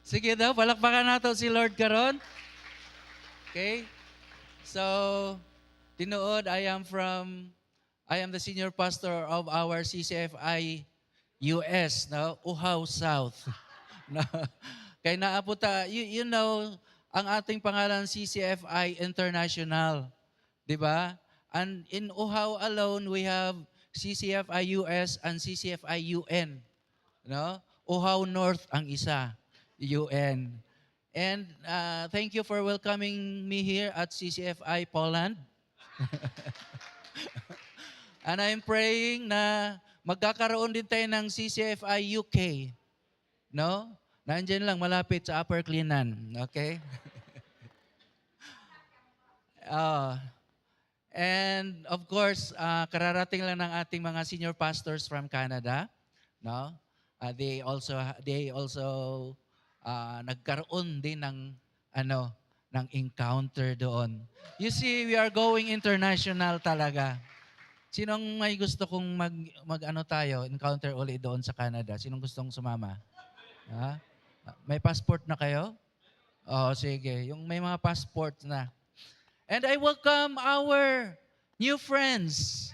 Sige daw, palakpakan nato si Lord karon. Okay? So, tinuod, I am the senior pastor of our CCFI US, no? Uhaw South. No? Kay naaputa, you know, ang ating pangalan CCFI International, 'di ba? And in Uhaw alone, we have CCFI US and CCFI UN, no? Uhaw North ang isa, UN. And thank you for welcoming me here at CCFI Poland. And I'm praying na magkakaroon din tayo ng CCFI UK, no? Nandiyan lang malapit sa Upper Cleanan, okay? Uh, and of course, kararating lang ng ating mga senior pastors from Canada, no? They also nagkaroon din ng ano ng encounter doon. You see, we are going international talaga. Sinong may gusto kong mag ano tayo, encounter ulit doon sa Canada? Sinong gustong sumama? Ha? May passport na kayo? Oh, sige. Yung may mga passport na. And I welcome our new friends.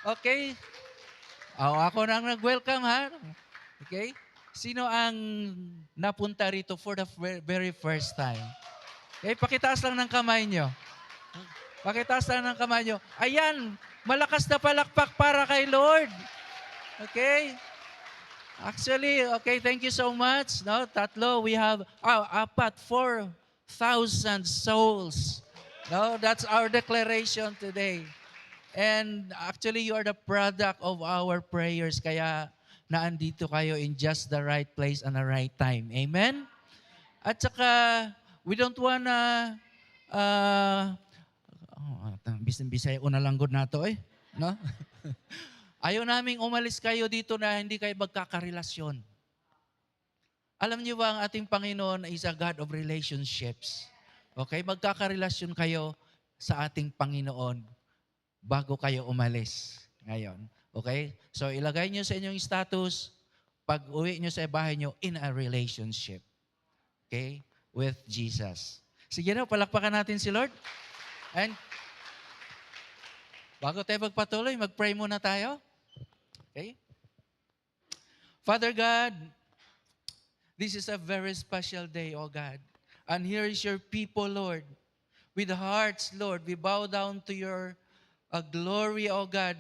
Okay? Oh, ako nang nag-welcome ha. Okay? Sino ang napunta rito for the very first time? Okay, pakitaas lang ng kamay nyo. Pakitaas lang ng kamay nyo. Ayan, malakas na palakpak para kay Lord. Okay? Actually, okay, thank you so much. No, tatlo, we have, apat, 4,000 souls. No, that's our declaration today. And actually, you are the product of our prayers. Kaya naandito kayo in just the right place and the right time. Amen? At saka, we don't wanna, bisaya una langgod nato eh. No? Ayaw naming umalis kayo dito na hindi kayo magkakarelasyon. Alam niyo ba ang ating Panginoon is a God of relationships. Okay? Magkakarelasyon kayo sa ating Panginoon bago kayo umalis ngayon. Okay? So ilagay niyo sa inyong status, pag uwi niyo sa bahay niyo, in a relationship. Okay? With Jesus. Sige na, palakpakan natin si Lord. And bago tayo magpatuloy, mag-pray muna tayo. Okay? Father God, this is a very special day, O God. And here is your people, Lord. With hearts, Lord, we bow down to your glory, O God,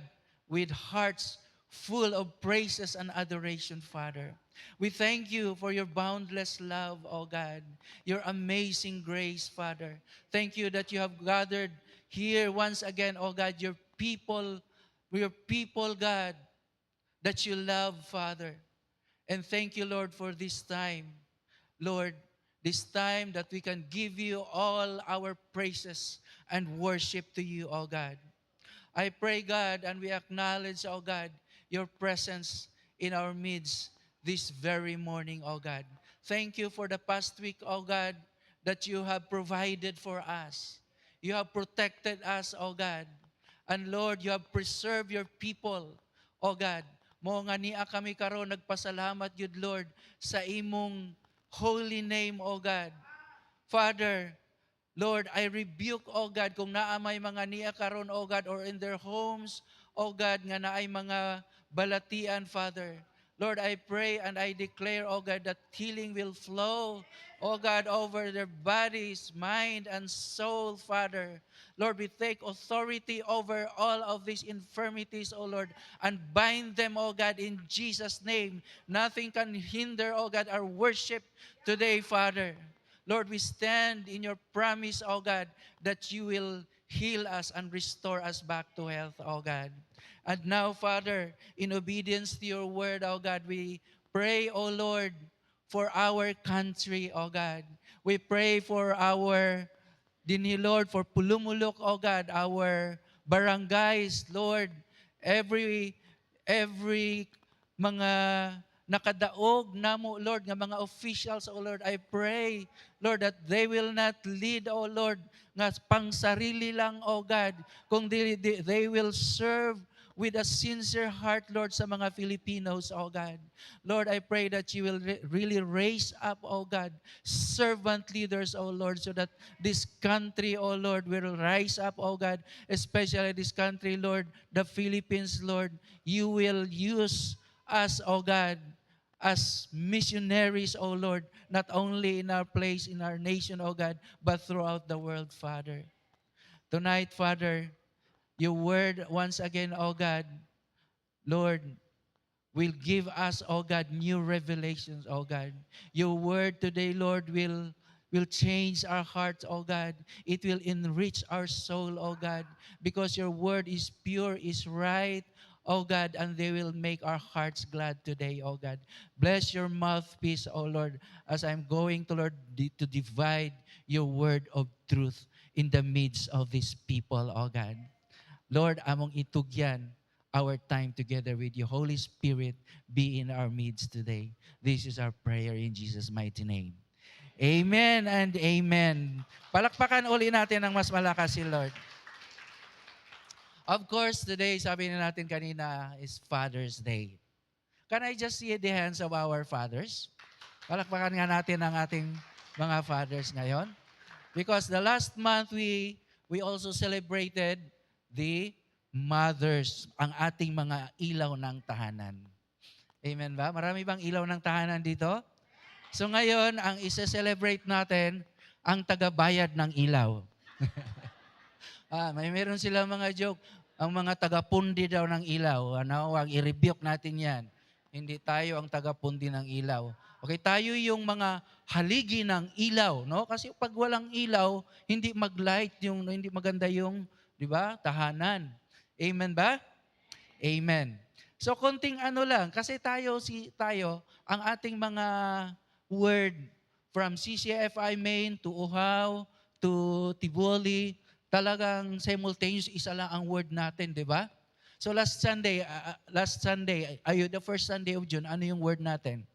with hearts full of praises and adoration, Father. We thank you for your boundless love, O God, your amazing grace, Father. Thank you that you have gathered here once again, O God, your people, God, that you love, Father. And thank you, Lord, for this time. Lord, this time that we can give you all our praises and worship to you, O God. I pray, God, and we acknowledge, O God, your presence in our midst this very morning, O God. Thank you for the past week, O God, that you have provided for us. You have protected us, O God. And Lord, you have preserved your people, O God. Mo nga niya kami karon nagpasalamat yud Lord sa imong holy name, O God. Father, Lord, I rebuke, O God, kung naamay mga niya karon, O God, or in their homes, O God, nga naay mga balatian, Father. Lord, I pray and I declare, O God, that healing will flow, O God, over their bodies, mind, and soul, Father. Lord, we take authority over all of these infirmities, O Lord, and bind them, O God, in Jesus' name. Nothing can hinder, O God, our worship today, Father. Lord, we stand in your promise, O God, that you will heal us and restore us back to health, O God. And now, Father, in obedience to your word, O God, we pray, O Lord, for our country, O God. We pray for our Lord, for Pulumulok, O God, our barangays, Lord, every mga nakadaog namo, Lord, nga mga officials, O Lord, I pray, Lord, that they will not lead, O Lord, nga pang sarili lang, O God, kung they will serve, with a sincere heart, Lord, sa mga Filipinos, oh God. Lord, I pray that you will really raise up, oh God, servant leaders, oh Lord, so that this country, oh Lord, will rise up, oh God, especially this country, Lord, the Philippines, Lord. You will use us, oh God, as missionaries, O Lord, not only in our place, in our nation, O God, but throughout the world, Father. Tonight, Father, your word once again, O God, Lord, will give us, O God, new revelations, O God. Your word today, Lord, will change our hearts, O God. It will enrich our soul, O God, because your word is pure, is right, O God, and they will make our hearts glad today, O God. Bless your mouthpiece, O Lord, as I'm going to, Lord, to divide your word of truth in the midst of these people, O God. Lord, among itugyan our time together with you. Holy Spirit, be in our midst today. This is our prayer in Jesus' mighty name. Amen and amen. Palakpakan uli natin ng mas malakas si Lord. Of course, today, sabi na natin kanina, is Father's Day. Can I just see the hands of our fathers? Palakpakan nga natin ang ating mga fathers ngayon. Because the last month, we also celebrated the mothers, ang ating mga ilaw ng tahanan. Amen ba? Marami bang ilaw ng tahanan dito? So ngayon, ang isa-celebrate natin, ang tagabayad ng ilaw. Meron silang mga joke. Ang mga tagapundi daw ng ilaw, huwag i-rebuke natin yan. Hindi tayo ang tagapundi ng ilaw. Okay, tayo yung mga haligi ng ilaw, no? Kasi pag walang ilaw, hindi mag-light yung hindi maganda yung, 'di ba? Tahanan. Amen ba? Amen. So konting ano lang kasi tayo ang ating mga word from CCFI main to Uhaw to Tiboli, talagang simultaneous isa lang ang word natin, 'di ba? So last Sunday, the first Sunday of June, ano yung word natin?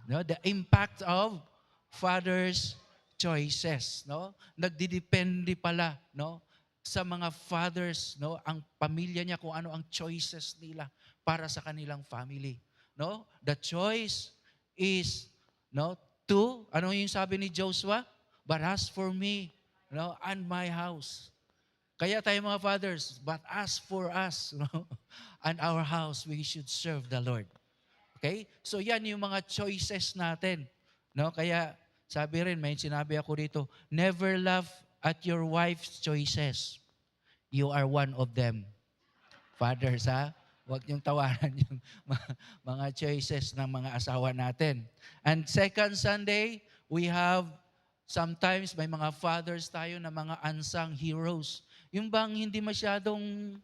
No, the impact of father's choices, no? Nagdidepende pala, no, sa mga fathers, no, ang pamilya niya kung ano ang choices nila para sa kanilang family, no? The choice is, no, to ano yung sabi ni Joshua? But as for me, no, and my house. Kaya tayo mga fathers, but as for us, no, and our house, we should serve the Lord. Okay? So yan yung mga choices natin. No? Kaya sabi rin, may sinabi ako dito, never laugh at your wife's choices. You are one of them. Fathers, ha? Huwag niyong tawanan yung mga choices ng mga asawa natin. And second Sunday, we have sometimes may mga fathers tayo na mga unsung heroes. Yung bang hindi masyadong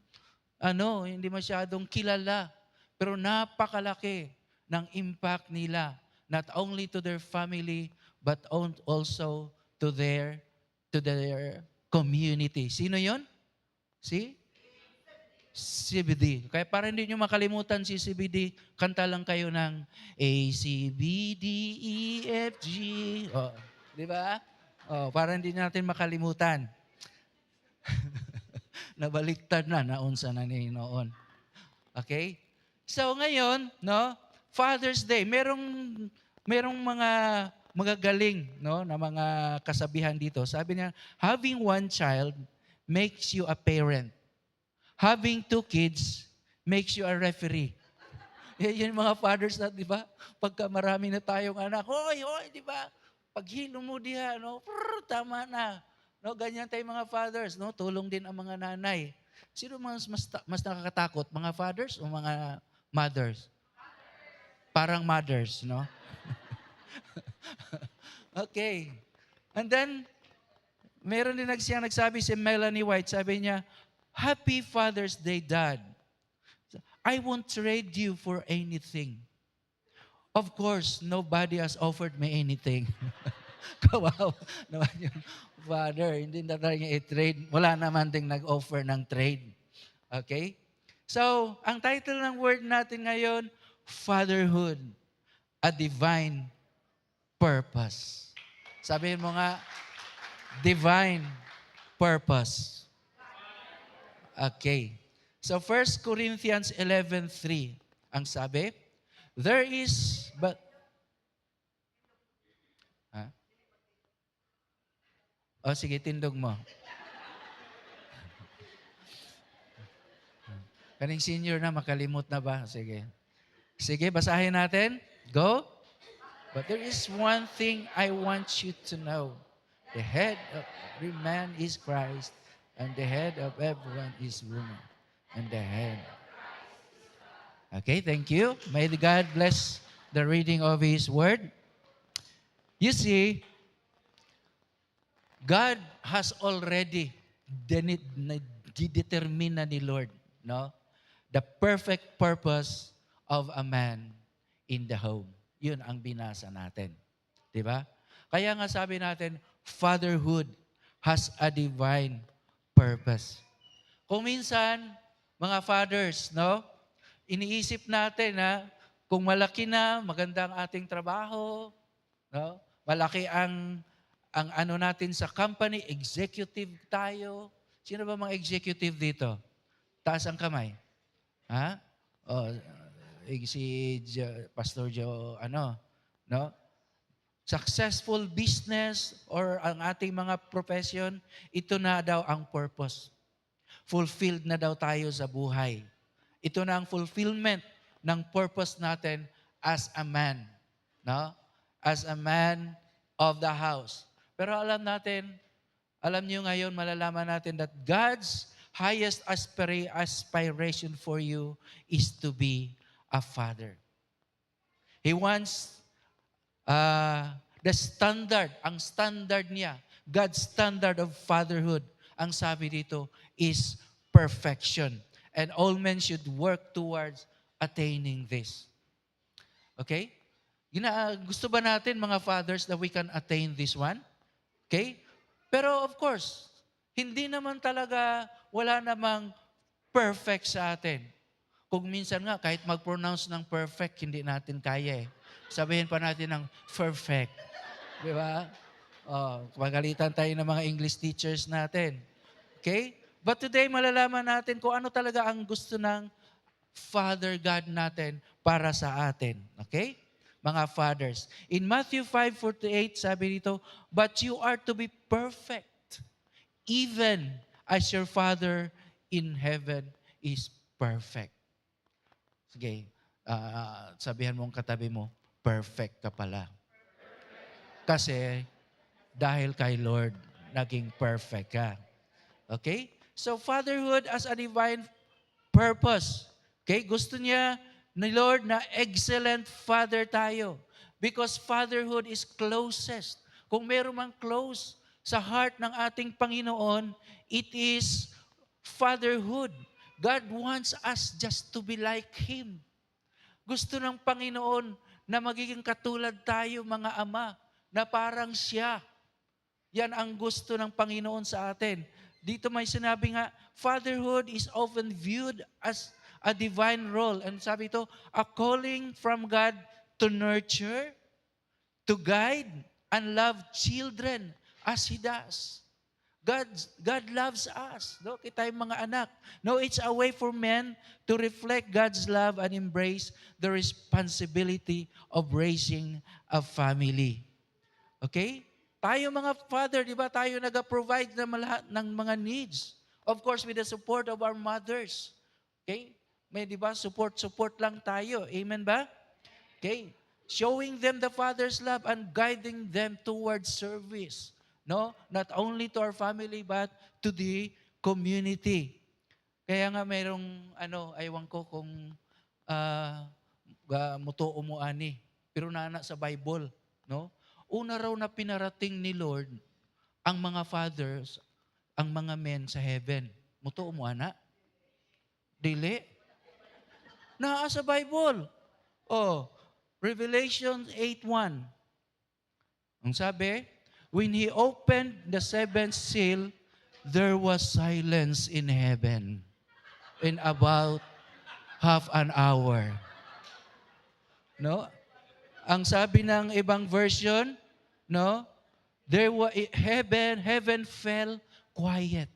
kilala, pero napakalaki ng impact nila, not only to their family, but also to their community. Sino yon? Si CBD. Kaya para hindi nyo makalimutan si CBD, kanta lang kayo ng A, C, B, D, E, F, G. Oh, di ba? Oh, para hindi natin makalimutan. Nabaliktad na, naunsa na ni noon. Okay? So ngayon, no, Father's Day, merong mga magagaling, no, na mga kasabihan dito. Sabi niya, having one child makes you a parent. Having two kids makes you a referee. Yan yung mga fathers na, di ba? Pagka marami na tayong anak, hoy, di ba? Paghilo mo diha, no? Tama na. No, ganyan tayong mga fathers, no? Tulong din ang mga nanay. Sino mas nakakatakot, mga fathers o mga mothers? Parang mothers, no? Okay. And then, meron din nagsabi si Melanie White, sabi niya, Happy Father's Day, Dad. I won't trade you for anything. Of course, nobody has offered me anything. Kawawa naman yung father. Hindi na tayo niya i-trade. Wala naman ding nag-offer ng trade. Okay? So, ang title ng word natin ngayon, Fatherhood, a Divine Purpose. Sabihin mo nga, Divine Purpose. Okay. So 1 Corinthians 11:3 ang sabi, there is but ha? O sige, tindog mo. Kaning senior na, makalimot na ba? Sige. Sige, basahin natin. Go. But there is one thing I want you to know. The head of every man is Christ, and the head of everyone is woman. And the head. Okay, thank you. May God bless the reading of His Word. You see, God has already determined na ni Lord, no? The perfect purpose of a man in the home. Yun ang binasa natin. Di ba? Kaya nga sabi natin, fatherhood has a divine purpose. Kung minsan, mga fathers, no? Iniisip natin na kung malaki na, maganda ang ating trabaho, no? Malaki ang ano natin sa company, executive tayo. Sino ba mga executive dito? Taas ang kamay. Ha? Oh, si Pastor Joe, no? Successful business or ang ating mga profession, ito na daw ang purpose. Fulfilled na daw tayo sa buhay. Ito na ang fulfillment ng purpose natin as a man. No? As a man of the house. Pero alam niyo ngayon, malalaman natin that God's highest aspiration for you is to be a father. He wants ang standard niya, God's standard of fatherhood, ang sabi dito is perfection. And all men should work towards attaining this. Okay? Gusto ba natin, mga fathers, that we can attain this one? Okay? Pero of course, hindi naman talaga, wala namang perfect sa atin. Kung minsan nga, kahit mag-pronounce ng perfect, hindi natin kaya eh. Sabihin pa natin ng perfect. Di ba? Magalitan tayo ng mga English teachers natin. Okay? But today, malalaman natin kung ano talaga ang gusto ng Father God natin para sa atin. Okay? Mga fathers. In Matthew 5:48, sabi dito, but you are to be perfect, even as your Father in heaven is perfect. Sige, sabihan mo ang katabi mo, perfect ka pala. Kasi, dahil kay Lord, naging perfect ka. Okay? So, fatherhood as a divine purpose. Okay? Gusto niya ni Lord na excellent father tayo. Because fatherhood is closest. Kung meron mang close sa heart ng ating Panginoon, it is fatherhood. God wants us just to be like Him. Gusto ng Panginoon na magiging katulad tayo, mga ama, na parang siya. Yan ang gusto ng Panginoon sa atin. Dito may sinabi nga, fatherhood is often viewed as a divine role. And sabi ito, a calling from God to nurture, to guide, and love children as He does. God loves us. No? Kita yung mga anak. No, it's a way for men to reflect God's love and embrace the responsibility of raising a family. Okay? Tayo mga father, di ba, tayo nag-provide ng mga needs. Of course, with the support of our mothers. Okay? May, di ba, support lang tayo. Amen ba? Okay? Showing them the Father's love and guiding them towards service. No? Not only to our family, but to the community. Kaya nga mayroong, aywan ko kung mutuo mo ani. Pero nana sa Bible, no? Una raw na pinarating ni Lord ang mga fathers, ang mga men sa heaven. Mutuo mo ana? Dili? Naa sa Bible. Revelation 8:1. Ang sabi, when He opened the seventh seal, there was silence in heaven in about half an hour. No? Ang sabi ng ibang version, no? Heaven fell quiet.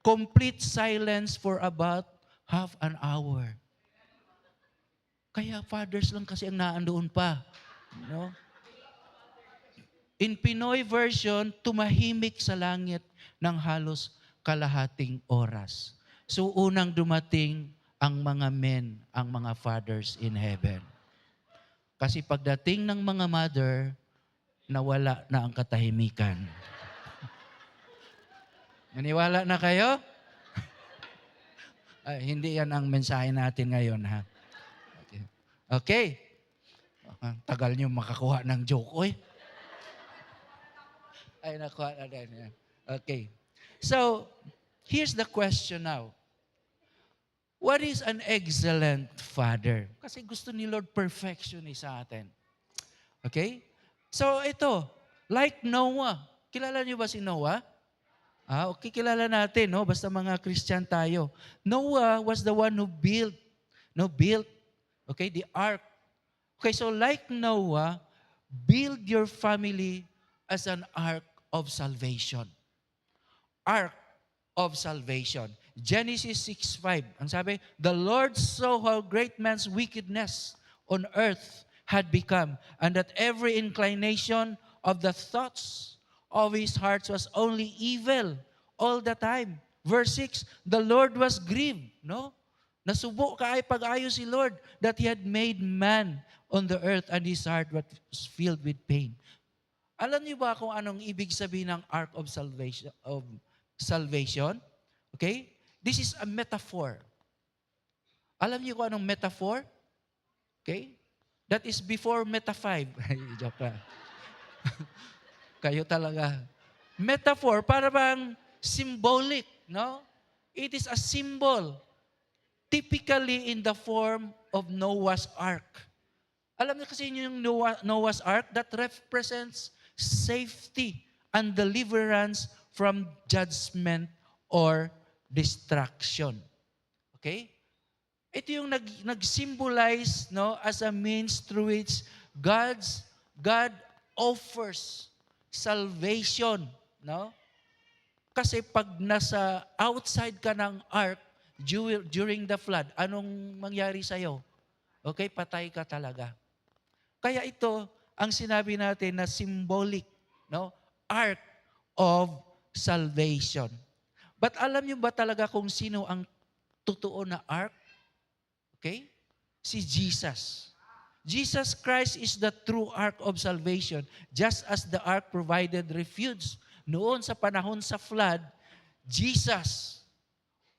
Complete silence for about half an hour. Kaya fathers lang kasi ang naandoon pa. No? In Pinoy version, tumahimik sa langit ng halos kalahating oras. So unang dumating ang mga men, ang mga fathers in heaven. Kasi pagdating ng mga mother, nawala na ang katahimikan. Naniwala na kayo? Ay, hindi yan ang mensahe natin ngayon, ha? Okay. Okay. Tagal nyo makakuha ng joke, oy. Ay, nakuha na din. Yan. Okay. So, here's the question now. What is an excellent father? Kasi gusto ni Lord perfection sa atin. Okay? So, ito. Like Noah. Kilala niyo ba si Noah? Okay, kilala natin, no? Basta mga Christian tayo. Noah was the one who built, okay, the ark. Okay, so like Noah, build your family as an ark of salvation. Ark of salvation. Genesis 6:5. Ang sabi, the Lord saw how great man's wickedness on earth had become, and that every inclination of the thoughts of his heart was only evil all the time. Verse 6, the Lord was grieved, no? Nasubo ka ay pag-ayo si Lord that He had made man on the earth and his heart was filled with pain. Alam niyo ba kung anong ibig sabihin ng ark of salvation? Okay? This is a metaphor. Alam niyo kung anong metaphor? Okay? That is before Meta 5. Joke lang. Kayo talaga. Metaphor, para bang symbolic, no? It is a symbol, typically in the form of Noah's Ark. Alam niyo kasi yung Noah's Ark, that represents safety and deliverance from judgment or destruction. Okay? Ito yung nag-symbolize, no, as a means through which God offers salvation, no? Kasi pag nasa outside ka ng ark during the flood, anong mangyari sa'yo? Okay, patay ka talaga. Kaya ito ang sinabi natin na symbolic, no? Ark of salvation. But alam niyo ba talaga kung sino ang totoo na ark? Okay? Si Jesus. Jesus Christ is the true ark of salvation. Just as the ark provided refuge noon sa panahon sa flood, Jesus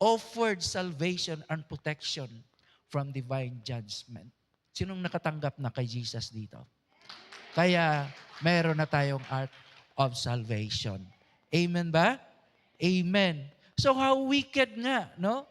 offered salvation and protection from divine judgment. Sinong nakatanggap na kay Jesus dito? Kaya meron na tayong ark of salvation. Amen ba? Amen. So how wicked nga, no?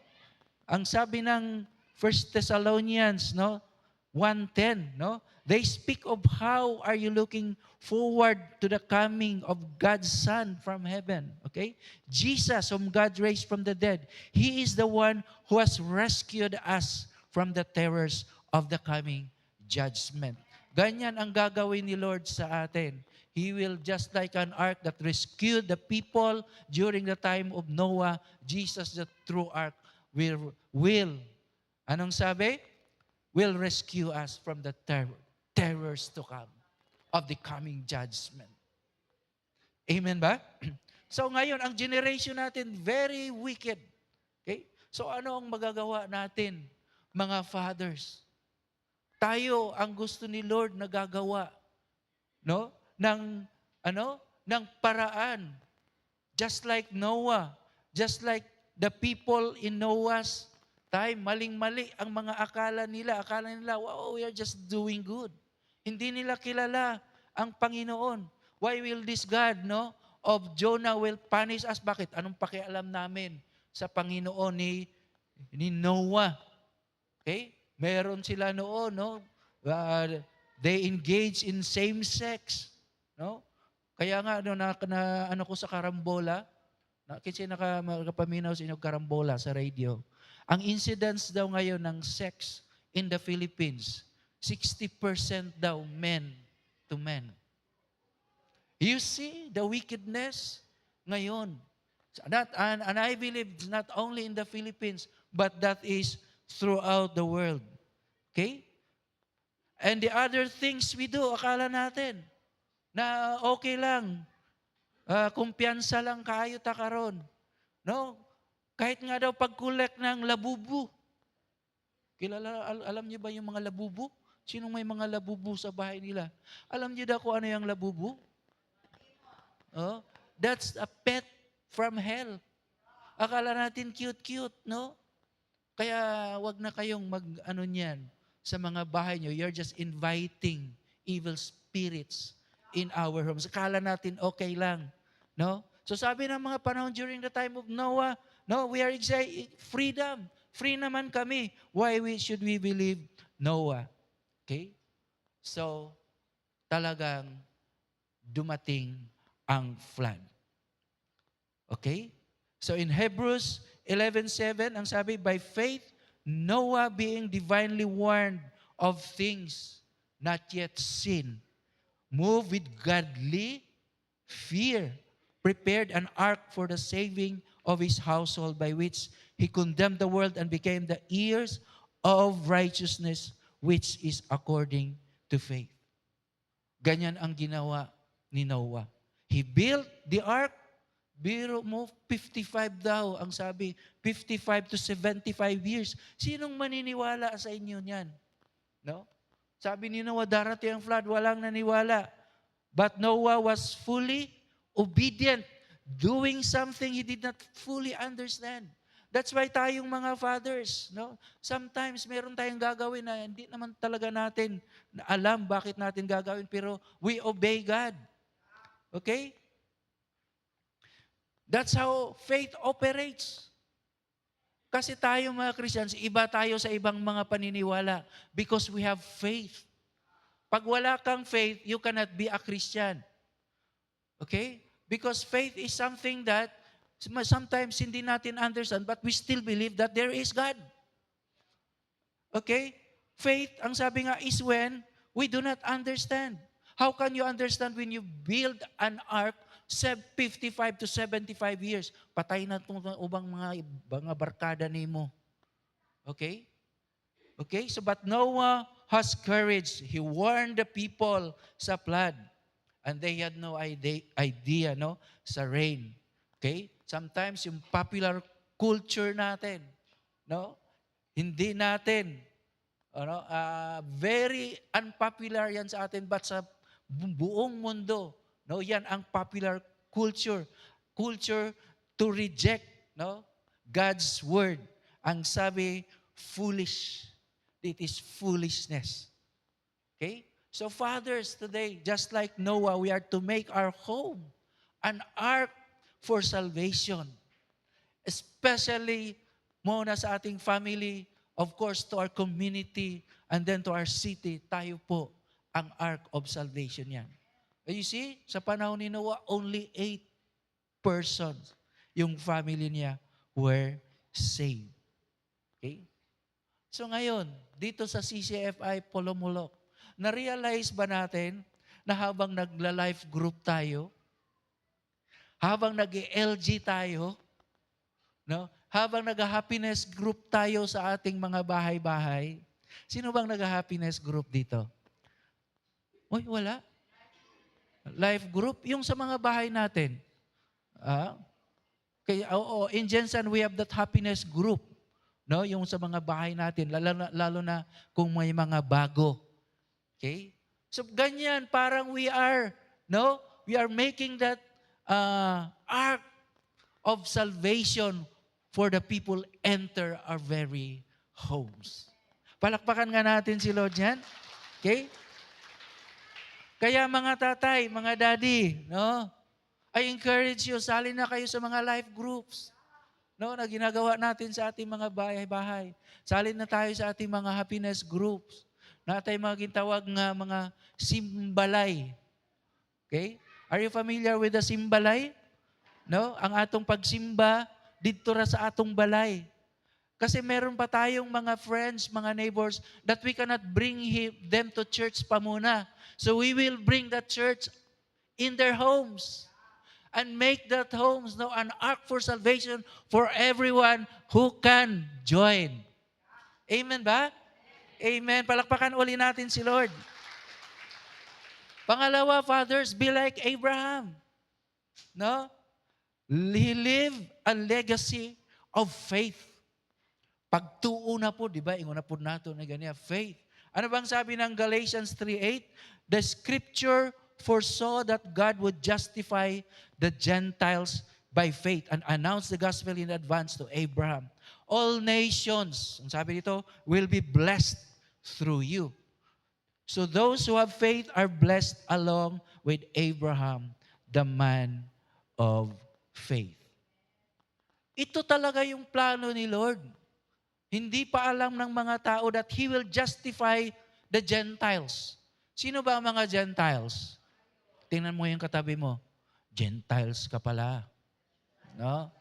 Ang sabi ng 1 Thessalonians, no? 1:10, no? They speak of how are you looking forward to the coming of God's Son from heaven, okay? Jesus, whom God raised from the dead, He is the one who has rescued us from the terrors of the coming judgment. Ganyan ang gagawin ni Lord sa atin. He will, just like an ark that rescued the people during the time of Noah, Jesus, the true ark, will anong sabi? Will rescue us from the terrors to come of the coming judgment. Amen ba? So ngayon, ang generation natin, very wicked. Okay? So ano ang magagawa natin, mga fathers? Tayo ang gusto ni Lord na gagawa, no? Ng paraan. Just like Noah, just like the people in Noah's time, maling-mali ang mga akala nila. Akala nila, wow, we are just doing good. Hindi nila kilala ang Panginoon. Why will this God, no, of Jonah will punish us? Bakit? Anong pakialam namin sa Panginoon ni Noah? Okay? Meron sila noon, no? They engage in same-sex, no? Kaya nga, ano ko sa karambola, kasi nakapaminaw sa inyo karambola sa radio. Ang incidence daw ngayon ng sex in the Philippines, 60% daw men to men. You see the wickedness ngayon. And I believe it's not only in the Philippines, but that is throughout the world. Okay? And the other things we do, akala natin na okay lang. Kumpiyansa lang kayo ta karon. No? Kahit nga daw pag-collect ng labubu. Alam niyo ba yung mga labubu? Sinong may mga labubu sa bahay nila? Alam niyo daw kung ano yung labubu? Oh, that's a pet from hell. Akala natin cute-cute, no? Kaya wag na kayong mag-ano niyan sa mga bahay niyo. You're just inviting evil spirits in our homes. Akala natin okay lang, no? So sabi ng mga panahon during the time of Noah, no, we are freedom. Free naman kami. Why should we believe Noah? Okay? So, talagang dumating ang flood. Okay? So in Hebrews 11:7, ang sabi, by faith, Noah being divinely warned of things not yet seen, moved with godly fear, prepared an ark for the saving of his household, by which he condemned the world and became the heirs of righteousness, which is according to faith. Ganyan ang ginawa ni Noah. He built the ark. Biro mo, 55 daw, ang sabi, 55 to 75 years. Sinong maniniwala sa inyo niyan? No? Sabi ni Noah, darating ang flood, walang naniwala. But Noah was fully obedient, doing something he did not fully understand. That's why tayong mga fathers, no? Sometimes meron tayong gagawin na hindi naman talaga natin alam bakit natin gagawin, pero we obey God. Okay? That's how faith operates. Kasi tayo mga Christians, iba tayo sa ibang mga paniniwala because we have faith. Pag wala kang faith, you cannot be a Christian. Okay? Because faith is something that sometimes hindi natin understand, but we still believe that there is God. Okay? Faith, ang sabi nga, is when we do not understand. How can you understand when you build an ark 55 to 75 years? Patay na itong ubang mga barkada nimo. Okay? Okay? So, but Noah has courage. He warned the people sa flood. And they had no idea, no? Sa rain. Okay? Sometimes yung popular culture natin, no? Hindi natin, very unpopular yan sa atin, but sa buong mundo, no? Yan ang popular culture. Culture to reject, no? God's word. Ang sabi, foolish. It is foolishness. Okay? So fathers, today, just like Noah, we are to make our home an ark for salvation. Especially muna sa ating family, of course, to our community, and then to our city, tayo po ang ark of salvation yan. And you see, sa panahon ni Noah, only 8 persons, yung family niya, were saved. Okay? So ngayon, dito sa CCFI Polomolok, na-realize ba natin na habang nagla-life group tayo, habang nag-LG tayo, no? Habang nag-happiness group tayo sa ating mga bahay-bahay, sino bang nag-happiness group dito? Uy, wala. Life group, yung sa mga bahay natin. In Jensen, we have that happiness group. No, yung sa mga bahay natin, lalo na kung may mga bago. Okay? So ganyan, parang we are making that ark of salvation for the people enter our very homes. Palakpakan nga natin si Lord yan. Okay? Kaya mga tatay, mga daddy, no? I encourage you, sali na kayo sa mga life groups. No, na ginagawa natin sa ating mga bahay-bahay. Sali na tayo sa ating mga happiness groups. Na tayo mga gintawag nga mga simbalay. Okay? Are you familiar with the simbalay? No? Ang atong pagsimba dito ra sa atong balay. Kasi meron pa tayong mga friends, mga neighbors that we cannot bring them to church pa muna. So we will bring the church in their homes. and make that homes an ark for salvation for everyone who can join. Amen ba? Amen. Palakpakan uli natin si Lord. Pangalawa, fathers, be like Abraham. No? He lived a legacy of faith. Pagtuo na po, di ba? Ingon na po nato na ganyan, faith. Ano bang sabi ng Galatians 3:8? The scripture foresaw that God would justify the Gentiles by faith and announce the gospel in advance to Abraham. All nations, ang sabi dito, will be blessed through you. So those who have faith are blessed along with Abraham, the man of faith. Ito talaga yung plano ni Lord. Hindi pa alam ng mga tao that He will justify the Gentiles. Sino ba ang mga Gentiles? Tingnan mo yung katabi mo. Gentiles ka pala. No?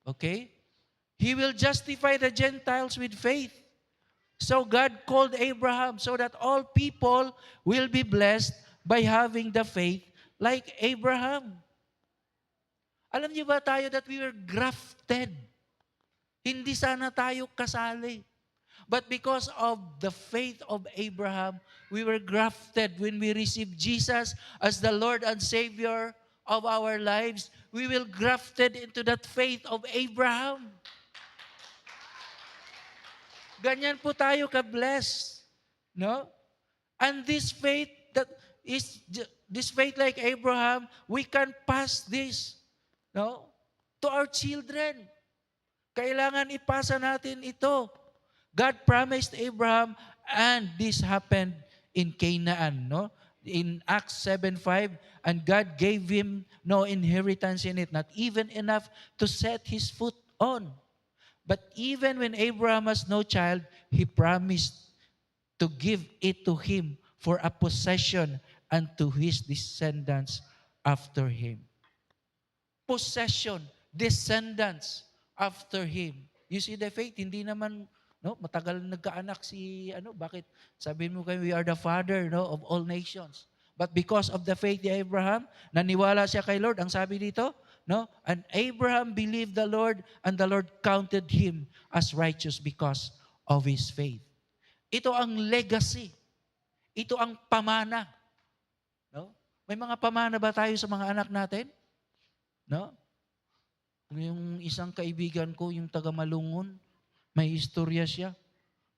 Okay? He will justify the Gentiles with faith. So God called Abraham so that all people will be blessed by having the faith like Abraham. Alam niyo ba tayo that we were grafted? Hindi sana tayo kasali. But because of the faith of Abraham, we were grafted. When we received Jesus as the Lord and Savior of our lives, we will grafted into that faith of Abraham. Ganyan po tayo ka-blessed. No? And this faith this faith like Abraham, we can pass this, no, to our children. Kailangan ipasa natin ito. God promised Abraham, and this happened in Canaan, no? In Acts 7:5, and God gave him no inheritance in it, not even enough to set his foot on. But even when Abraham has no child, he promised to give it to him for a possession and to his descendants after him. Possession, descendants after him. You see the faith, hindi naman matagal nagkaanak si bakit sabihin mo kayo we are the father of all nations. But because of the faith ni Abraham, naniwala siya kay Lord. Ang sabi dito, and Abraham believed the Lord and the Lord counted him as righteous because of his faith. Ito ang legacy. Ito ang pamana. No? May mga pamana ba tayo sa mga anak natin? No? Yung isang kaibigan ko, yung taga Malungon, may istorya siya.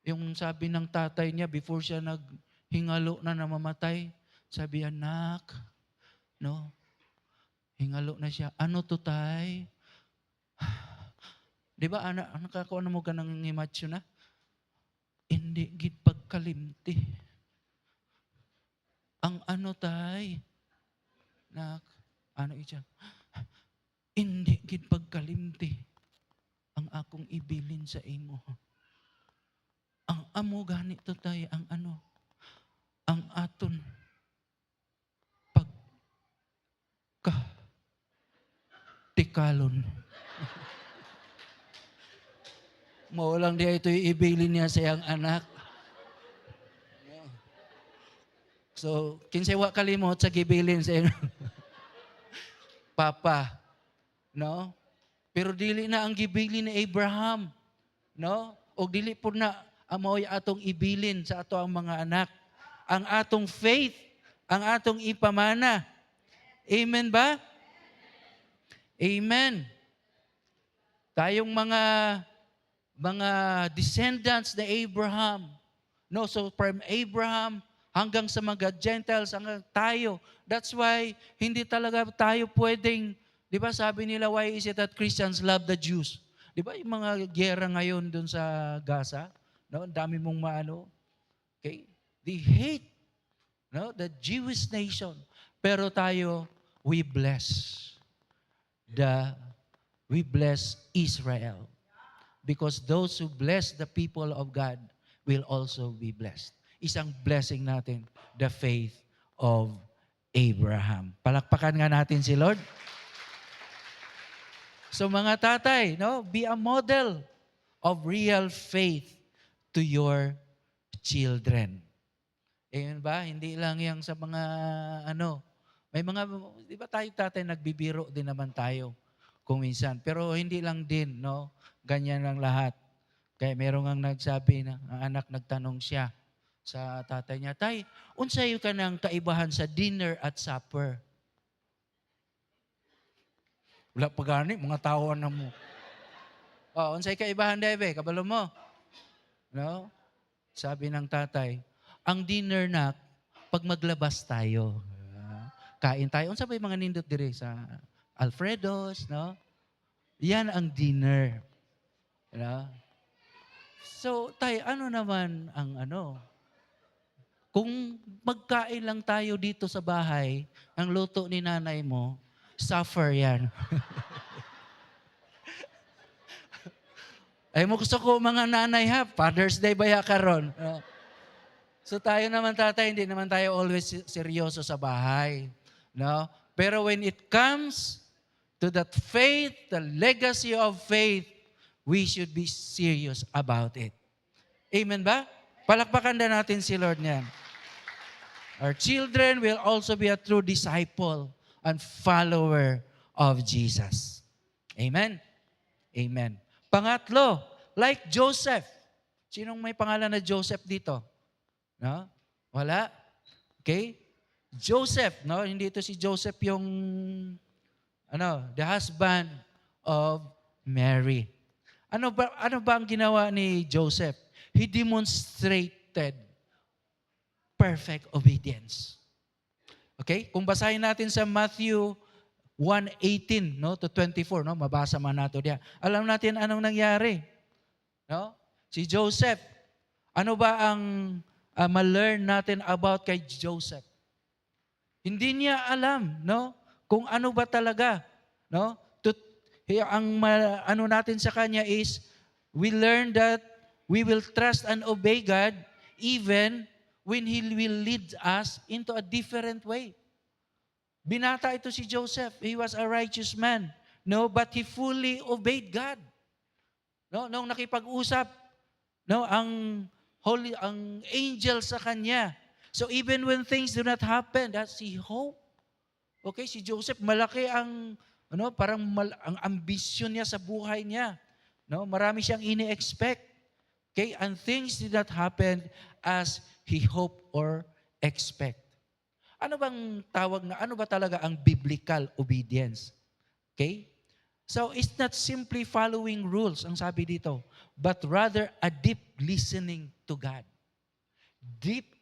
Yung sabi ng tatay niya, before siya naghingalo na namamatay, sabi, anak, hingalo na siya. Ano to, tay? Di ba, anak, ako mo ka ng imatsyo na? Hindi, gid pagkalimti. Ang tay? Nak, siya? Hindi gid pagkalimti ang akong ibilin sa imo. Ang amo ganito tayo, ang ang aton tikalon. Maulang dia ito ibilin niya sa iyang anak. So, kinsay wa kalimot sa gibilin sa iyang papa. No? Pero dili na ang gibilin ni Abraham. No? O dili po na amoy atong ibilin sa ato ang mga anak. Ang atong faith, ang atong ipamana. Amen ba? Amen. Tayong mga descendants ni Abraham. No, so from Abraham hanggang sa mga Gentiles, hanggang tayo. That's why hindi talaga tayo pwedeng, di ba sabi nila, why is it that Christians love the Jews? Di ba yung mga gera ngayon dun sa Gaza? No, dami mong okay? They hate the Jewish nation. Pero tayo, we bless Israel. Because those who bless the people of God will also be blessed. Isang blessing natin, the faith of Abraham. Palakpakan nga natin si Lord. So mga tatay, be a model of real faith to your children. Amen ba? Hindi lang yang sa mga May mga, di ba tayo tatay, nagbibiro din naman tayo kung minsan. Pero hindi lang din, no? Ganyan lang lahat. Kaya meron nga nagsabi na, ang anak nagtanong siya sa tatay niya, Tay, unsayo ka ng kaibahan sa dinner at supper? Wala pa gani, mga tao na mo. Unsay kaibahan, Debe? Kabalo mo? No? Sabi ng tatay, ang dinner na, pag maglabas tayo, kain tayo. Unsa ba yung mga nindot dire sa Alfredo's, no? Yan ang dinner. No? So, tay, ano naman ang ano? Kung magkain lang tayo dito sa bahay, ang luto ni nanay mo, suffer yan. Ay mo gusto ko mga nanay ha, Father's Day ba ya karon? So tayo naman tatay, hindi naman tayo always seryoso sa bahay. No? Pero when it comes to that faith, the legacy of faith, we should be serious about it. Amen ba? Palakpakan na natin si Lord niyan. Our children will also be a true disciple and follower of Jesus. Amen? Amen. Pangatlo, like Joseph. Sinong may pangalan na Joseph dito? No? Wala? Okay? Joseph, no? Hindi ito si Joseph yung the husband of Mary. Ano ba ang ginawa ni Joseph? He demonstrated perfect obedience. Okay? Kung basahin natin sa Matthew 1:18 no to 24 no, mabasa man nato diya. Alam natin anong nangyari. No? Si Joseph, ano ba ang ma-learn natin about kay Joseph? Hindi niya alam, no? Kung ano ba talaga, no? Ano natin sa kanya is we learn that we will trust and obey God even when He will lead us into a different way. Binata ito si Joseph. He was a righteous man. No, but he fully obeyed God. No, nung nakipag-usap, no, ang angel sa kanya. So even when things do not happen, that's he hope. Okay, si Joseph malaki ang ang ambisyon niya sa buhay niya. No, marami siyang ini-expect. Okay, and things did not happen as he hoped or expect. Ano bang tawag na, ano ba talaga ang biblical obedience? Okay? So, it's not simply following rules, ang sabi dito, but rather a deep listening to God. Deep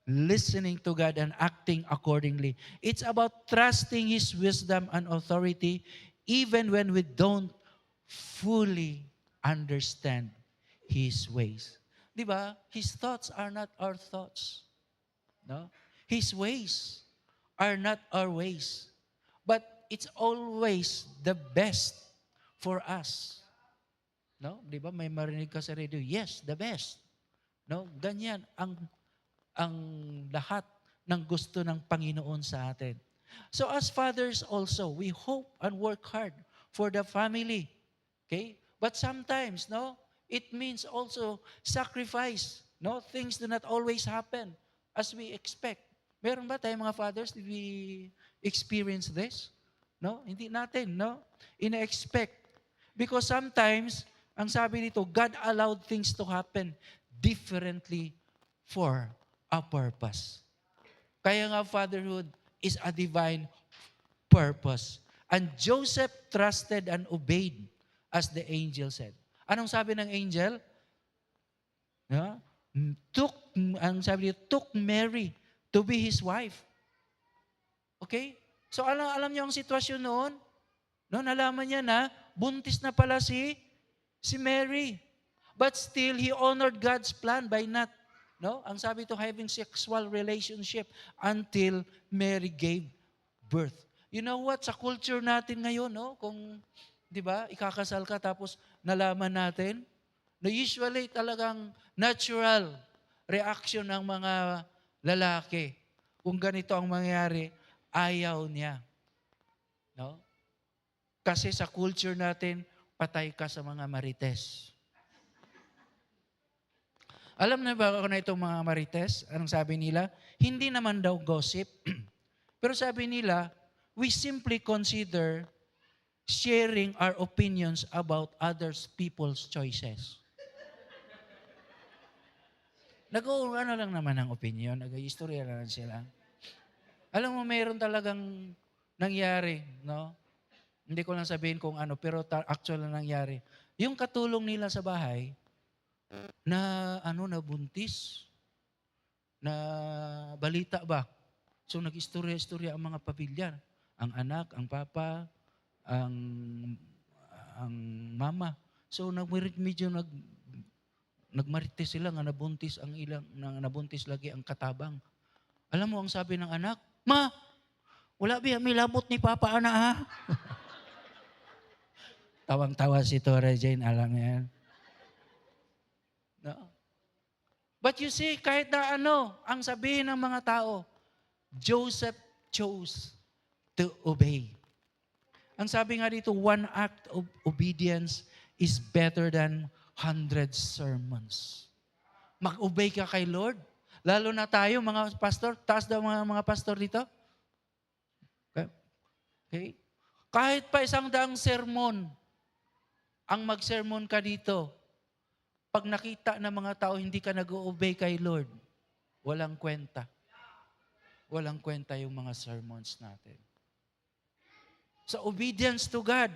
listening to God and acting accordingly. It's about trusting His wisdom and authority even when we don't fully understand His ways. Di ba? His thoughts are not our thoughts. No? His ways are not our ways. But it's always the best for us. No? Di ba? May marinig ka sa radio, yes, the best. No? Ganyan ang lahat ng gusto ng Panginoon sa atin. So as fathers also, we hope and work hard for the family. Okay? But sometimes, no, it means also sacrifice. No, things do not always happen as we expect. Meron ba tayong mga fathers, did we experience this? No, hindi natin, no? Ina-expect. Because sometimes, ang sabi nito, God allowed things to happen differently for a purpose. Kaya nga fatherhood is a divine purpose. And Joseph trusted and obeyed as the angel said. Anong sabi ng angel? No? Ang sabi niya, took Mary to be his wife. Okay? So alam niyo ang sitwasyon noon? No, nalaman niya na buntis na pala si Mary. But still, he honored God's plan by not, no? Ang sabi to, having sexual relationship until Mary gave birth. You know what? Sa culture natin ngayon, no? Kung, di ba, ikakasal ka tapos nalaman natin, no, usually talagang natural reaction ng mga lalaki. Kung ganito ang mangyari, ayaw niya. No? Kasi sa culture natin, patay ka sa mga marites. Alam na ba ako na itong mga marites? Anong sabi nila? Hindi naman daw gossip. Pero sabi nila, we simply consider sharing our opinions about others people's choices. Ano lang naman ang opinion, nag-istorya lang sila. Alam mo, mayroon talagang nangyari, no? Hindi ko lang sabihin kung ano, pero actual na nangyari. Yung katulong nila sa bahay, na buntis, na balita ba? So nag-istorya-istorya ang mga pamilya. Ang anak, ang papa, ang ang mama. So medyo nagmarites sila nga nabuntis ang ilang nabuntis lagi ang katabang. Alam mo ang sabi ng anak, "Ma, wala ba may labot ni papa ana ha?" Tawang-tawa si Tora Jane, alam niya yan. No? But you see, kahit na ang sabihin ng mga tao, Joseph chose to obey. Ang sabi nga dito, one act of obedience is better than 100 sermons. Mag-obey ka kay Lord. Lalo na tayo, mga pastor, taas daw mga pastor dito. Okay? Kahit pa 100 sermon, ang mag-sermon ka dito, pag nakita ng mga tao hindi ka nag-obey kay Lord, walang kwenta. Walang kwenta yung mga sermons natin. So obedience to God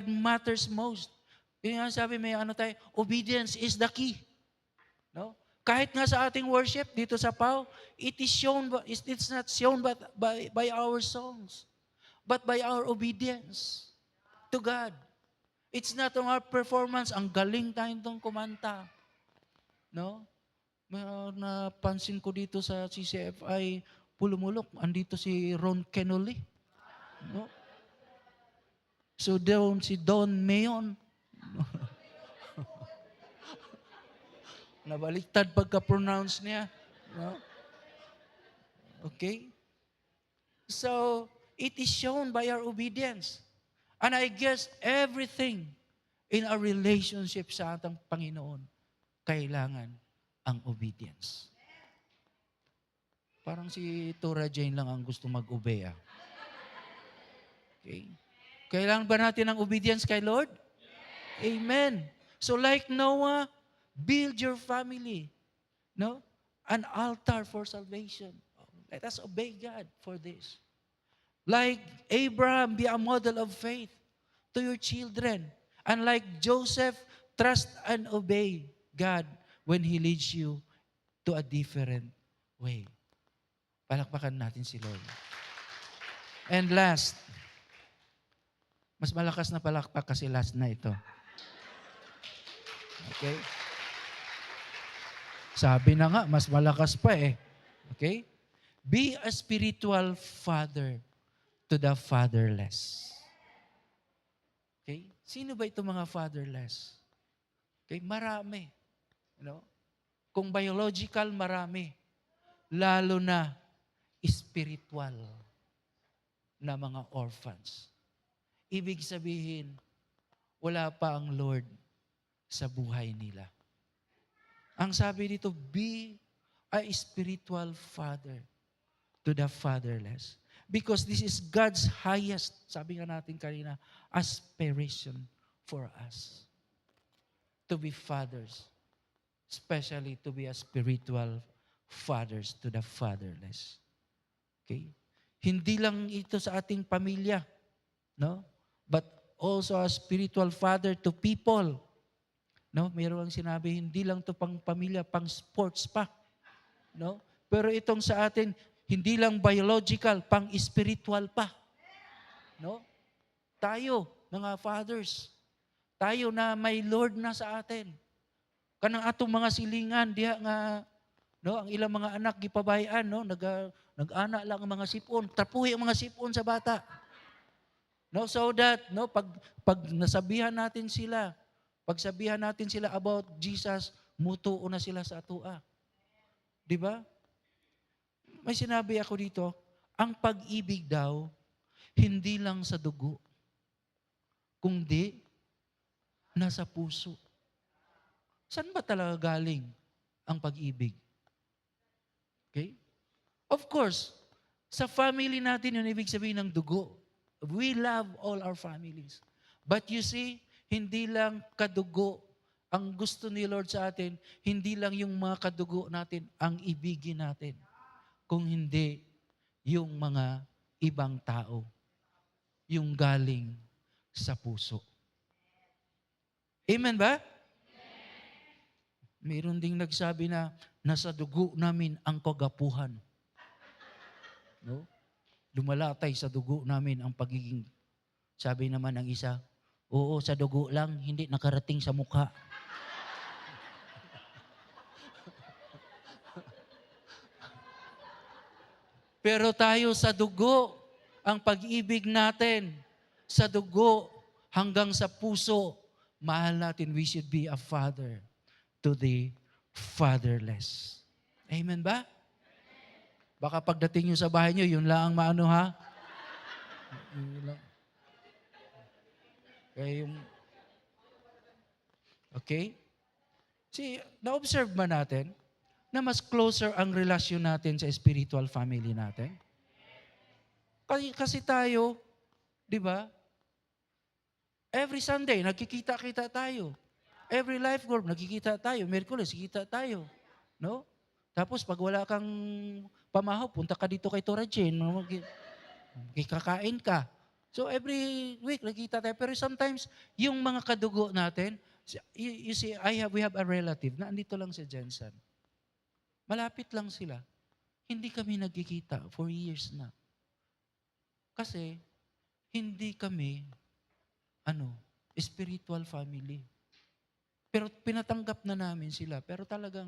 matters most. Yung nga sabi, obedience is the key. No? Kahit nga sa ating worship dito sa PAW, it's not shown by our songs, but by our obedience to God. It's not on our performance. Ang galing tayong kumanta. No? Napansin ko dito sa CCFI Pulumulok, andito si Ron Kenoli. No? So si Don Mayon. Nabaliktad pagka-pronounce niya. No? Okay? So, it is shown by our obedience. And I guess everything in our relationship sa ating Panginoon, kailangan ang obedience. Parang si Tora Jane lang ang gusto mag-obey. Okay? Kailangan ba natin ng obedience kay Lord? Amen. So like Noah, build your family. No? An altar for salvation. Let us obey God for this. Like Abraham, be a model of faith to your children. And like Joseph, trust and obey God when He leads you to a different way. Palakpakan natin si Lord. And last, mas malakas na palakpak kasi last na ito. Okay? Sabi na nga, mas malakas pa eh. Okay? Be a spiritual father to the fatherless. Okay? Sino ba itong mga fatherless? Okay? Marami. Kung biological, marami. Lalo na spiritual na mga orphans. Ibig sabihin, wala pa ang Lord sa buhay nila. Ang sabi dito, be a spiritual father to the fatherless. Because this is God's highest, sabi nga natin kanina, aspiration for us. To be fathers. Especially to be a spiritual fathers to the fatherless. Okay? Hindi lang ito sa ating pamilya, no? But also a spiritual father to people. No? Mayroong sinabi, hindi lang to pang pamilya, pang sports pa. No? Pero itong sa atin, hindi lang biological, pang spiritual pa. No? Tayo, mga fathers, tayo na may Lord na sa atin. Kanang atong mga silingan, diha nga, no, ang ilang mga anak gipabayaan, no, nag-ana lang ang mga sipon, tapuhi ang mga sipon sa bata. No, so that pag nasabihan natin sila, pagsabihan natin sila about Jesus, mutuo na sila sa atua. 'Di ba? May sinabi ako dito, ang pag-ibig daw hindi lang sa dugo, kundi nasa puso. Saan ba talaga galing ang pag-ibig? Okay? Of course, sa family natin yun, ibig sabihin ng dugo. We love all our families. But you see, hindi lang kadugo ang gusto ni Lord sa atin, hindi lang yung mga kadugo natin ang ibigin natin, kung hindi yung mga ibang tao, yung galing sa puso. Amen ba? Mayroon ding nagsabi na nasa dugo namin ang kagapuhan. No? Lumalatay sa dugo namin ang pagiging, sabi naman ng isa, oo, sa dugo lang, hindi nakarating sa mukha. Pero tayo sa dugo, ang pag-ibig natin, sa dugo hanggang sa puso, mahal natin, we should be a father to the fatherless. Amen ba? Baka pagdating nyo sa bahay nyo, yun lang ang maano ha? Yun lang. Kaya yung, okay? See, na-observe ba natin na mas closer ang relasyon natin sa spiritual family natin? Kasi tayo, di ba? Every Sunday, nagkikita-kita tayo. Every life group, nagkikita tayo. Merkules, kita tayo. No? Tapos pag wala kang pamahaw, punta ka dito kay Tora Jane. Kakain ka. So every week, nagkita tayo. Pero sometimes, yung mga kadugo natin, you see, we have a relative na andito lang si Jensen. Malapit lang sila. Hindi kami nagkikita for years na. Kasi, hindi kami, spiritual family. Pero pinatanggap na namin sila. Pero talagang,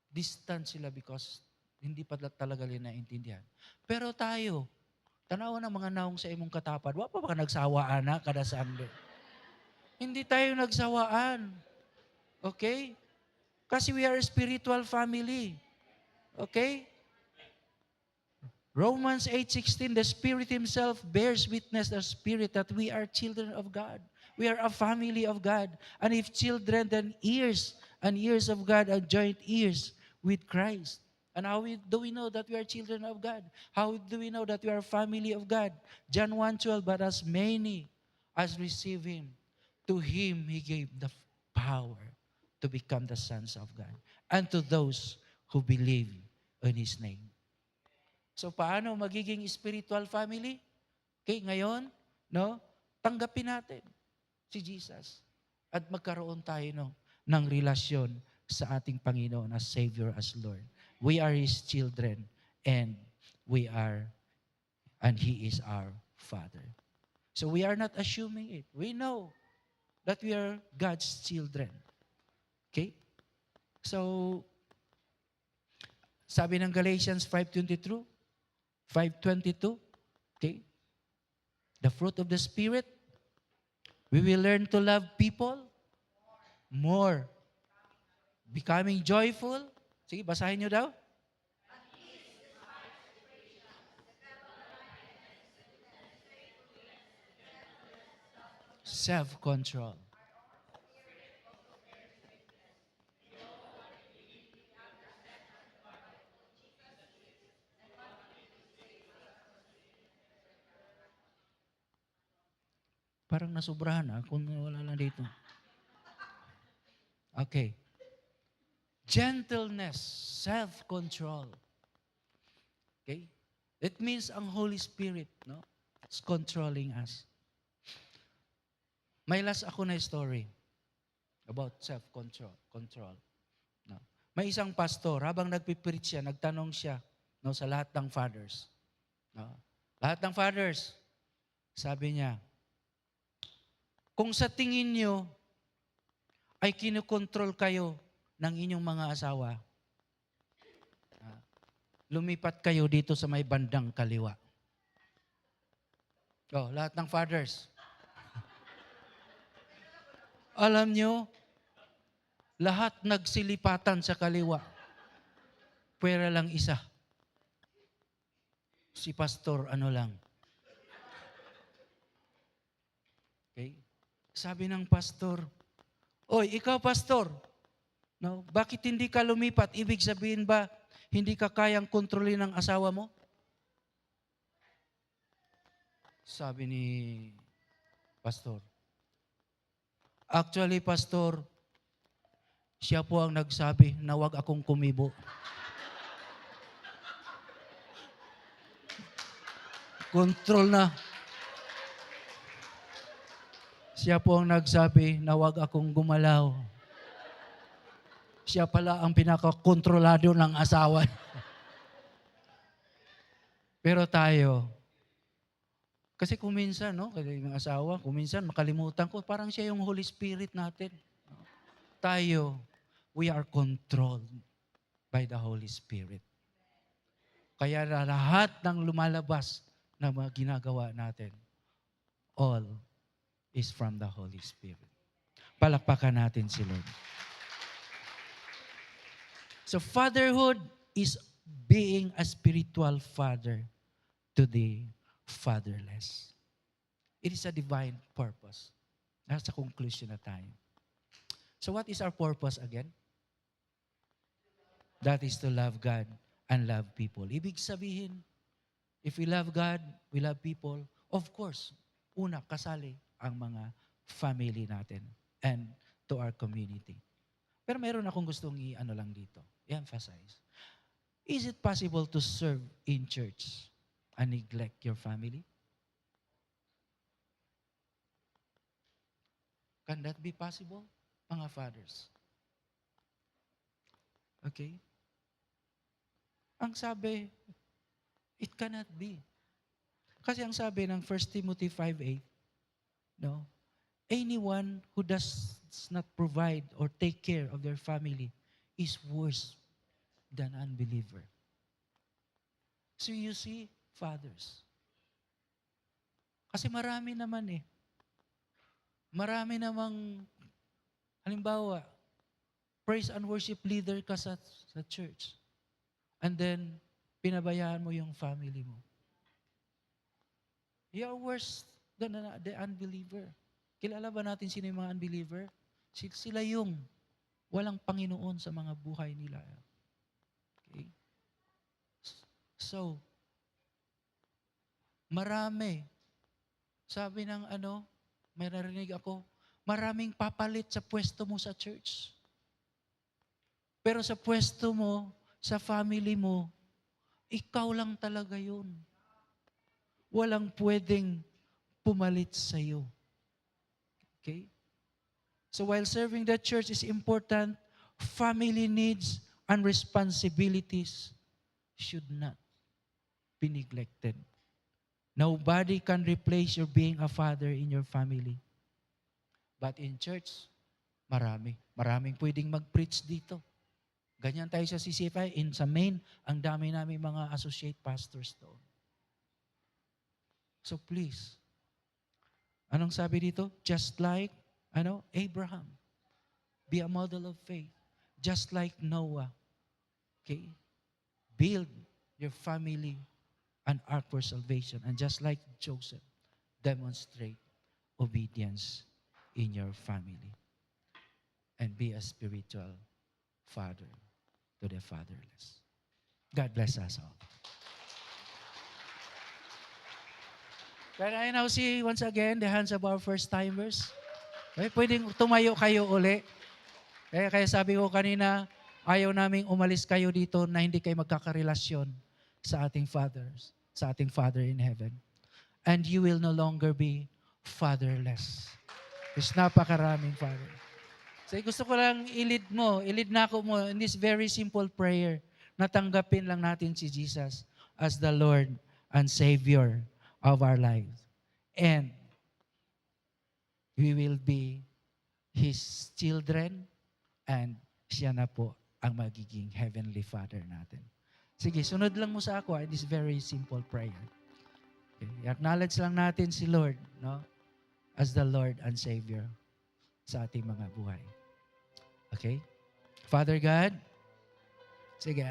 distant sila because hindi pa talaga nila naintindihan. Pero tayo, tanawa ng mga naong sa imong katapad, wa pa ba nagsawaan na kada Sunday? Hindi tayo nagsawaan. Okay? Kasi we are a spiritual family. Okay? Romans 8:16, the Spirit Himself bears witness the Spirit that we are children of God. We are a family of God. And if children, then ears, and ears of God are joint ears with Christ. And how do we know that we are children of God? How do we know that we are a family of God? John 1:12, but as many as receive Him, to Him He gave the power to become the sons of God. And to those who believe in His name. So paano magiging spiritual family? Okay, ngayon, tanggapin natin si Jesus at magkaroon tayo ng relasyon sa ating Panginoon as Savior, as Lord. We are His children and He is our Father. So we are not assuming it. We know that we are God's children. Okay? So, sabi ng Galatians 5:22, okay? The fruit of the Spirit, we will learn to love people more. Becoming joyful. Sige, basahin nyo daw. Self-control. Parang nasubrahan kung wala lang dito. Okay. Gentleness, self-control. Okay? It means ang Holy Spirit, it's controlling us. May last ako na story about self-control. No? May isang pastor, habang nagpipreach siya, nagtanong siya sa lahat ng fathers. No? Lahat ng fathers, sabi niya, kung sa tingin niyo ay kinukontrol kayo ng inyong mga asawa, lumipat kayo dito sa may bandang kaliwa. Lahat ng fathers. Alam nyo, lahat nagsilipatan sa kaliwa. Pwera lang isa. Si pastor, lang. Okay? Sabi ng pastor, oy, ikaw pastor, No? Bakit hindi ka lumipat? Ibig sabihin ba, hindi ka kayang kontrolin ng asawa mo? Sabi ni Pastor. Actually, Pastor, siya po ang nagsabi na wag akong kumibo. Control na. Siya po ang nagsabi na wag akong gumalaw. Siya pala ang pinakakontrolado ng asawa. Pero tayo, kasi kuminsan, no, kasi yung asawa, kuminsan makalimutan ko, parang siya yung Holy Spirit natin. Tayo, we are controlled by the Holy Spirit. Kaya lahat ng lumalabas na mga ginagawa natin, all is from the Holy Spirit. Palakpakan natin si Lord. So fatherhood is being a spiritual father to the fatherless. It is a divine purpose. Nasa conclusion na tayo. So what is our purpose again? That is to love God and love people. Ibig sabihin, if we love God, we love people, of course, una, kasali ang mga family natin and to our community. Pero meron akong gustong i-ano lang dito, i-emphasize. Is it possible to serve in church and neglect your family? Can that be possible, mga fathers? Okay? Ang sabi, it cannot be. Kasi ang sabi ng 1 Timothy 5:8, no? Anyone who does not provide or take care of their family is worse than unbeliever. So you see, fathers. Kasi marami naman eh. Marami namang, halimbawa, praise and worship leader ka sa church. And then, pinabayaan mo yung family mo. You are worse than the unbeliever. Kilala ba natin sino yung mga unbeliever? Sila yung walang Panginoon sa mga buhay nila. Okay? So, marami. Sabi ng may narinig ako, maraming papalit sa pwesto mo sa church. Pero sa pwesto mo, sa family mo, ikaw lang talaga yun. Walang pwedeng pumalit sa'yo. Okay? So while serving the church is important, family needs and responsibilities should not be neglected. Nobody can replace your being a father in your family. But in church, maraming pwedeng mag-preach dito. Ganyan tayo sa CCFI. Sa main, ang dami namin mga associate pastors doon. So please, anong sabi dito? Just like, Abraham. Be a model of faith. Just like Noah. Okay? Build your family an ark for salvation. And just like Joseph, demonstrate obedience in your family. And be a spiritual father to the fatherless. God bless us all. Can I now see once again the hands of our first-timers? Okay, pwedeng tumayo kayo uli. Kaya sabi ko kanina, ayaw naming umalis kayo dito na hindi kayo magkakarelasyon sa ating fathers, sa ating Father in heaven. And you will no longer be fatherless. There's napakaraming father. So gusto ko lang ilid na ako mo in this very simple prayer. Natanggapin lang natin si Jesus as the Lord and Savior of our lives. And we will be His children and siya na po ang magiging Heavenly Father natin. Sige, sunod lang mo sa ako in this very simple prayer. Okay. Acknowledge lang natin si Lord, no? As the Lord and Savior sa ating mga buhay. Okay? Father God, sige,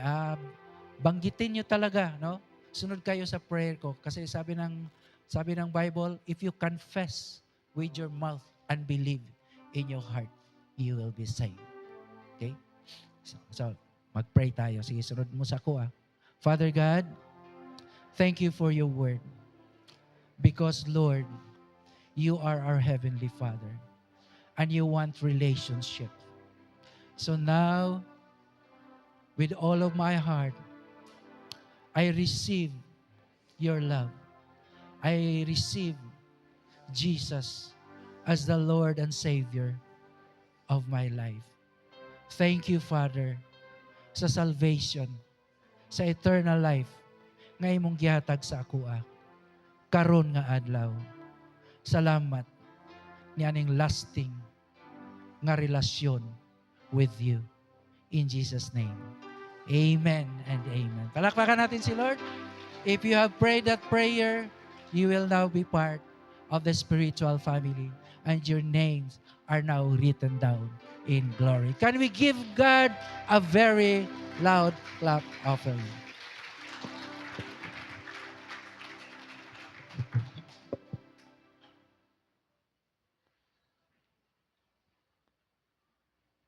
banggitin nyo talaga, no? Sunod kayo sa prayer ko. Kasi sabi ng Bible, if you confess with your mouth and believe in your heart, you will be saved. Okay? So, mag-pray tayo. Sige, sunod mo sa ako. Father God, thank you for your word. Because, Lord, you are our Heavenly Father. And you want relationship. So now, with all of my heart, I receive your love. I receive Jesus as the Lord and Savior of my life. Thank you, Father, sa salvation, sa eternal life, nga imong gihatag sa akua. Karon nga adlaw. Salamat nianing lasting nga relasyon with you. In Jesus' name. Amen and amen. Palakpakan natin si Lord. If you have prayed that prayer, you will now be part of the spiritual family and your names are now written down in glory. Can we give God a very loud clap offering?